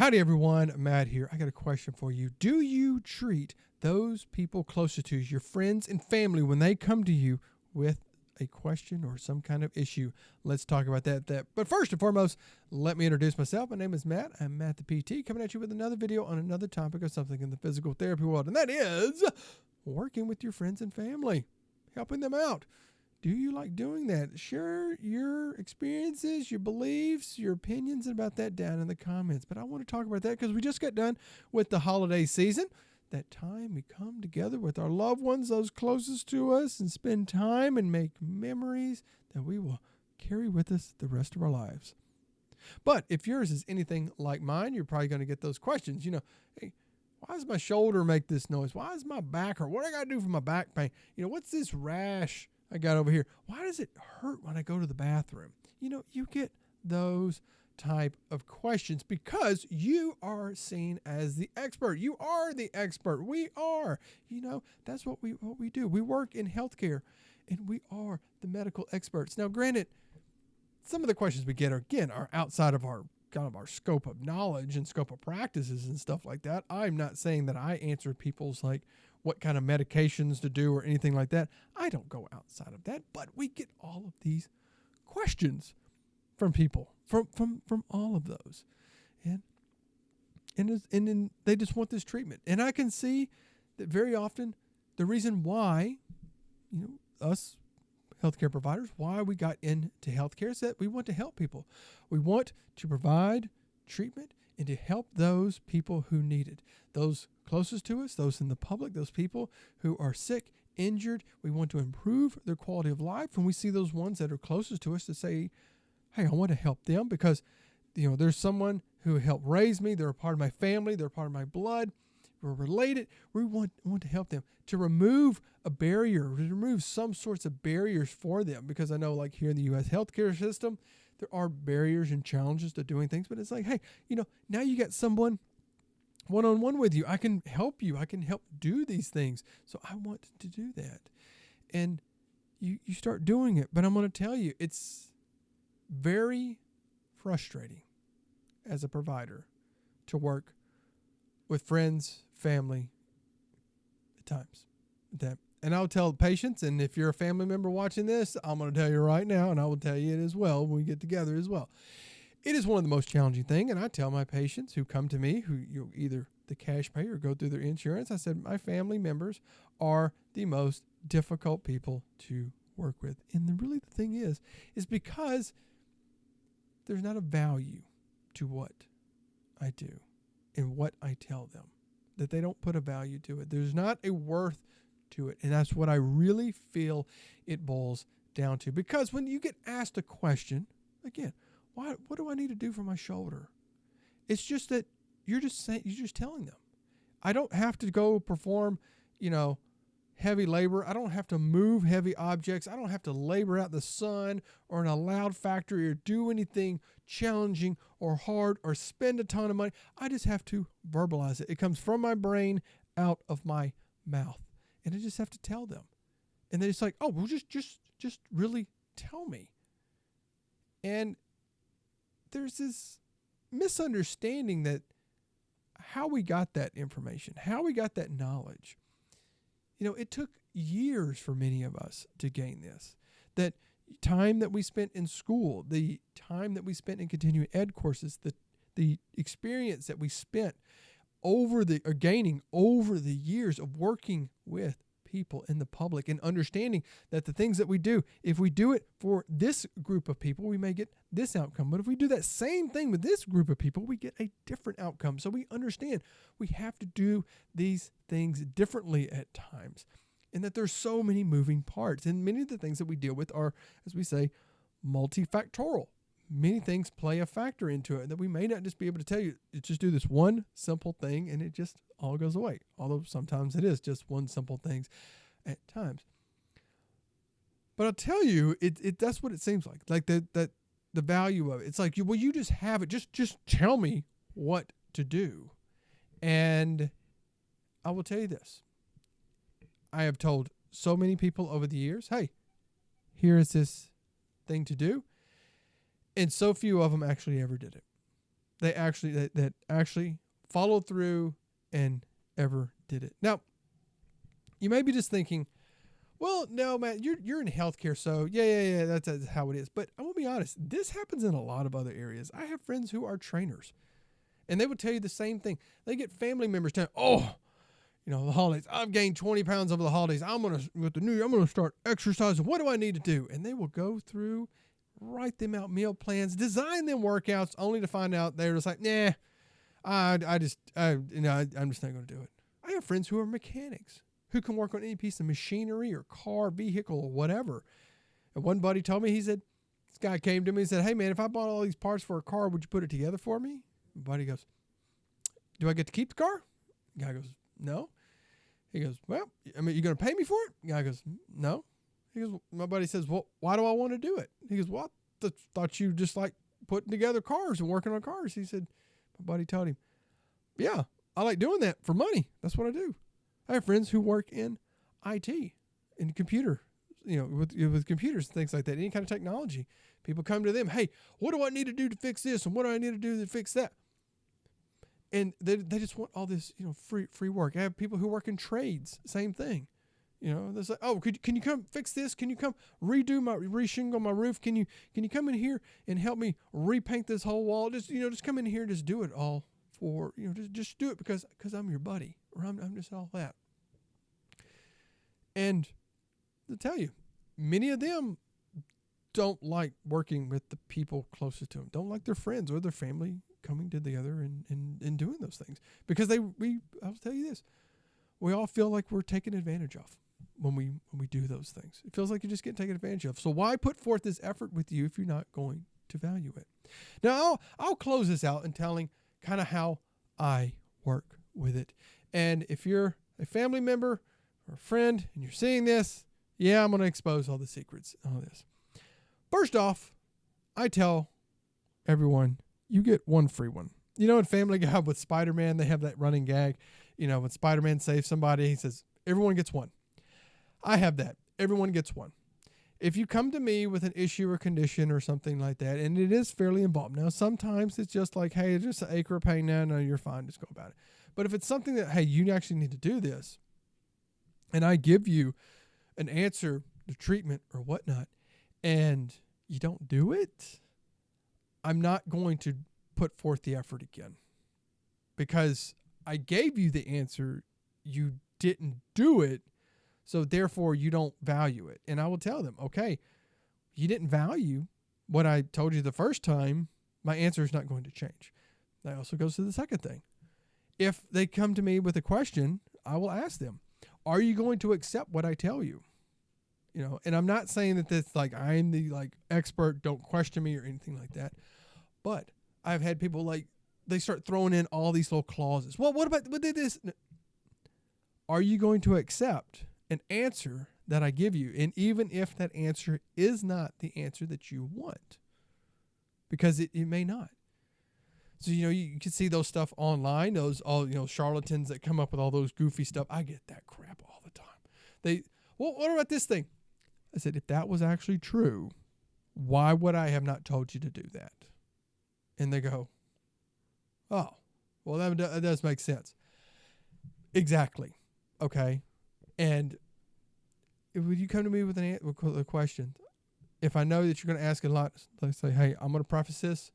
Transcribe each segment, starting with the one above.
Howdy, everyone. Matt here. I got a question for you. Do you treat those people closest to you, your friends and family, when they come to you with a question or some kind of issue? Let's talk about that. But first and foremost, let me introduce myself. My name is Matt. I'm Matt the PT, coming at you with another video on another topic of something in the physical therapy world, and that is working with your friends and family, helping them out. Do you like doing that? Share your experiences, your beliefs, your opinions about that down in the comments. But I want to talk about that because we just got done with the holiday season. That time we come together with our loved ones, those closest to us, and spend time and make memories that we will carry with us the rest of our lives. But if yours is anything like mine, you're probably going to get those questions. Hey, why does my shoulder make this noise? Why does my back hurt? What do I got to do for my back pain? What's this rash I got over here? Why does it hurt when I go to the bathroom? You get those type of questions because you are seen as the expert. You are the expert. We are. That's what we do. We work in healthcare and we are the medical experts. Now, granted, some of the questions we get are outside of our scope of knowledge and scope of practices and stuff like that. I'm not saying that I answer people's what kind of medications to do or anything like that. I don't go outside of that, but we get all of these questions from people, from all of those. And then they just want this treatment. And I can see that very often the reason why, us healthcare providers, why we got into healthcare is that we want to help people. We want to provide treatment and to help those people who need it. Those closest to us, those in the public, those people who are sick, injured. We want to improve their quality of life. And we see those ones that are closest to us to say, hey, I want to help them because, there's someone who helped raise me. They're a part of my family. They're a part of my blood. We're related. We want to help them, to remove a barrier, to remove some sorts of barriers for them. Because I know here in the U.S. healthcare system, there are barriers and challenges to doing things. But it's hey, now you got someone one-on-one with you. I can help you. I can help do these things. So I want to do that. And you start doing it. But I'm going to tell you, it's very frustrating as a provider to work with friends, family at times. And I'll tell patients, and if you're a family member watching this, I'm going to tell you right now, and I will tell you it as well when we get together as well. It is one of the most challenging things, and I tell my patients who come to me, who either the cash pay or go through their insurance, I said, my family members are the most difficult people to work with. And the thing is because there's not a value to what I do and what I tell them, that they don't put a value to it. There's not a worth to it. And that's what I really feel it boils down to. Because when you get asked a question, again, what do I need to do for my shoulder? It's just that you're just telling them. I don't have to go perform, heavy labor. I don't have to move heavy objects. I don't have to labor out the sun or in a loud factory or do anything challenging or hard or spend a ton of money. I just have to verbalize it. It comes from my brain out of my mouth. And I just have to tell them. And they're just oh, well, just really tell me. And there's this misunderstanding that how we got that information, how we got that knowledge. It took years for many of us to gain this. That time that we spent in school, the time that we spent in continuing ed courses, the experience that we spent gaining over the years of working with people in the public and understanding that the things that we do, if we do it for this group of people, we may get this outcome. But if we do that same thing with this group of people, we get a different outcome. So we understand we have to do these things differently at times, and that there's so many moving parts. And many of the things that we deal with are, as we say, multifactorial. Many things play a factor into it that we may not just be able to tell you, just do this one simple thing and it just all goes away. Although sometimes it is just one simple thing at times. But I'll tell you, that's what it seems like the value of it. It's you just have it. Just tell me what to do. And I will tell you this. I have told so many people over the years, hey, here is this thing to do. And so few of them actually ever did it. that actually followed through and ever did it. Now, you may be just thinking, well, no, man, you're in healthcare, so yeah, that's how it is. But I'm gonna be honest, this happens in a lot of other areas. I have friends who are trainers, and they would tell you the same thing. They get family members telling, oh, the holidays, I've gained 20 pounds over the holidays. I'm gonna start exercising. What do I need to do? And they will go through, write them out meal plans, design them workouts, only to find out they're just like, nah, I'm just not gonna do it. I have friends who are mechanics who can work on any piece of machinery or car, vehicle, or whatever. And one buddy told me, he said, this guy came to me and said, hey man, if I bought all these parts for a car, would you put it together for me? My buddy goes, do I get to keep the car? The guy goes, no. He goes, well, I mean, you going to pay me for it? The guy goes, no. He goes, my buddy says, well, why do I want to do it? He goes, well, I thought you just like putting together cars and working on cars. He said, my buddy told him, yeah, I like doing that for money. That's what I do. I have friends who work in IT, in computer, with computers and things like that, any kind of technology. People come to them, hey, what do I need to do to fix this? And what do I need to do to fix that? And they just want all this, free work. I have people who work in trades, same thing. They're like, oh, can you come fix this? Can you come reshingle my roof? Can you come in here and help me repaint this whole wall? Just come in here and just do it all for, just do it because I'm your buddy, or I'm just all that. And to tell you, many of them don't like working with the people closest to them, don't like their friends or their family coming together and doing those things, because I'll tell you this, we all feel like we're taken advantage of when we do those things. It feels like you're just getting taken advantage of. So why put forth this effort with you if you're not going to value it? Now I'll close this out in telling kind of how I work with it. And if you're a family member or a friend and you're seeing this, yeah, I'm going to expose all the secrets on this. First off, I tell everyone, you get one free one. In Family Guy with Spider-Man, they have that running gag. When Spider-Man saves somebody, he says, everyone gets one. I have that. Everyone gets one. If you come to me with an issue or condition or something like that, and it is fairly involved. Now, sometimes it's just like, hey, it's just an ache or a pain. No, you're fine. Just go about it. But if it's something that, hey, you actually need to do this, and I give you an answer, the treatment or whatnot, and you don't do it, I'm not going to put forth the effort again, because I gave you the answer, you didn't do it, so therefore you don't value it. And I will tell them, okay, you didn't value what I told you the first time, my answer is not going to change. That also goes to the second thing. If they come to me with a question, I will ask them, are you going to accept what I tell you? And I'm not saying that that's like I'm the expert, don't question me or anything like that. But I've had people they start throwing in all these little clauses. Well, what did this? Are you going to accept an answer that I give you? And even if that answer is not the answer that you want, because it may not. So, you can see those stuff online, those all, charlatans that come up with all those goofy stuff. I get that crap all the time. What about this thing? I said, if that was actually true, why would I have not told you to do that? And they go, oh, well, that does make sense. Exactly. Okay. And would you come to me with a question? If I know that you're going to ask a lot, let's say, hey, I'm going to preface this.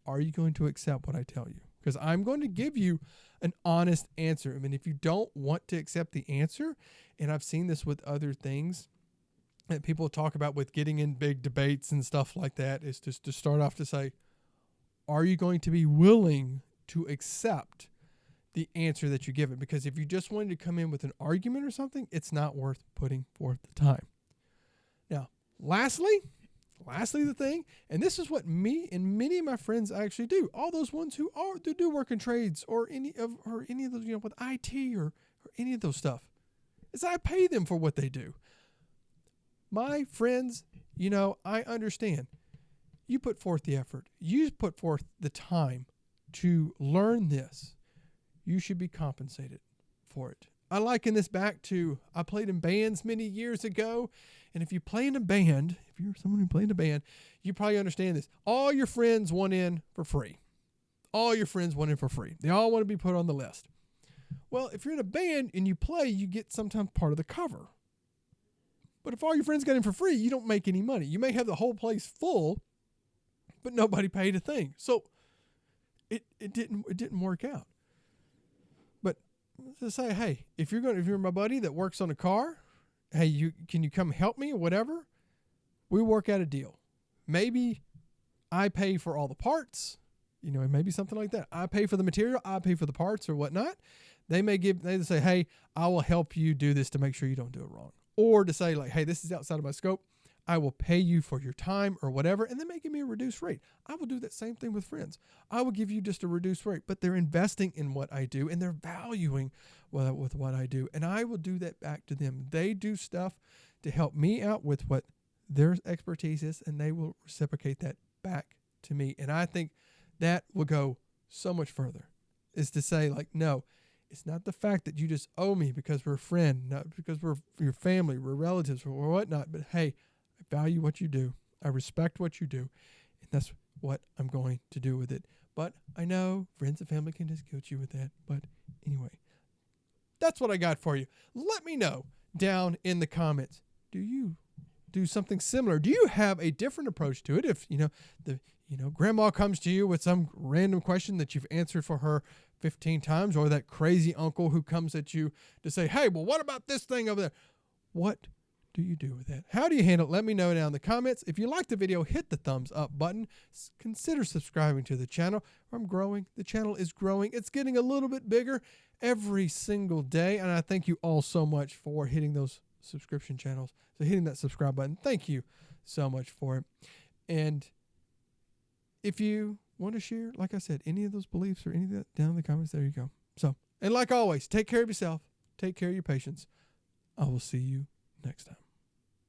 Are you going to accept what I tell you? Because I'm going to give you an honest answer. I mean, if you don't want to accept the answer, and I've seen this with other things that people talk about with getting in big debates and stuff like that, is just to start off to say, are you going to be willing to accept the answer that you give it? Because if you just wanted to come in with an argument or something, it's not worth putting forth the time. Now, lastly, the thing, and this is what me and many of my friends actually do, all those ones who do work in trades or any of those, with IT or any of those stuff, is I pay them for what they do. My friends, I understand. You put forth the effort. You put forth the time to learn this. You should be compensated for it. I liken this back to, I played in bands many years ago. And if you play in a band, if you're someone who played in a band, you probably understand this. All your friends want in for free. All your friends want it for free. They all want to be put on the list. Well, if you're in a band and you play, you get sometimes part of the cover. But if all your friends got in for free, you don't make any money. You may have the whole place full, but nobody paid a thing. So it didn't work out. But to say, hey, if you're my buddy that works on a car, hey, can you come help me or whatever? We work out a deal. Maybe I pay for all the parts, maybe something like that. I pay for the material, I pay for the parts or whatnot. They say, hey, I will help you do this to make sure you don't do it wrong. Or to say like, hey, this is outside of my scope. I will pay you for your time or whatever, and they may give me a reduced rate. I will do that same thing with friends. I will give you just a reduced rate, but they're investing in what I do, and they're valuing with what I do, and I will do that back to them. They do stuff to help me out with what their expertise is, and they will reciprocate that back to me. And I think that will go so much further, is to say like, no, it's not the fact that you just owe me because we're a friend, not because we're your family, we're relatives or whatnot, but hey, I value what you do. I respect what you do. And that's what I'm going to do with it. But I know friends and family can just guilt you with that. But anyway, that's what I got for you. Let me know down in the comments. Do you do something similar? Do you have a different approach to it? If, grandma comes to you with some random question that you've answered for her 15 times, or that crazy uncle who comes at you to say, hey, well, what about this thing over there? What do you do with that? How do you handle it? Let me know down in the comments. If you liked the video, hit the thumbs up button. Consider subscribing to the channel. I'm growing. The channel is growing. It's getting a little bit bigger every single day. And I thank you all so much for hitting those subscription channels. So hitting that subscribe button. Thank you so much for it. And if you want to share, like I said, any of those beliefs or any of that down in the comments, there you go. So, and like always, take care of yourself. Take care of your patients. I will see you next time.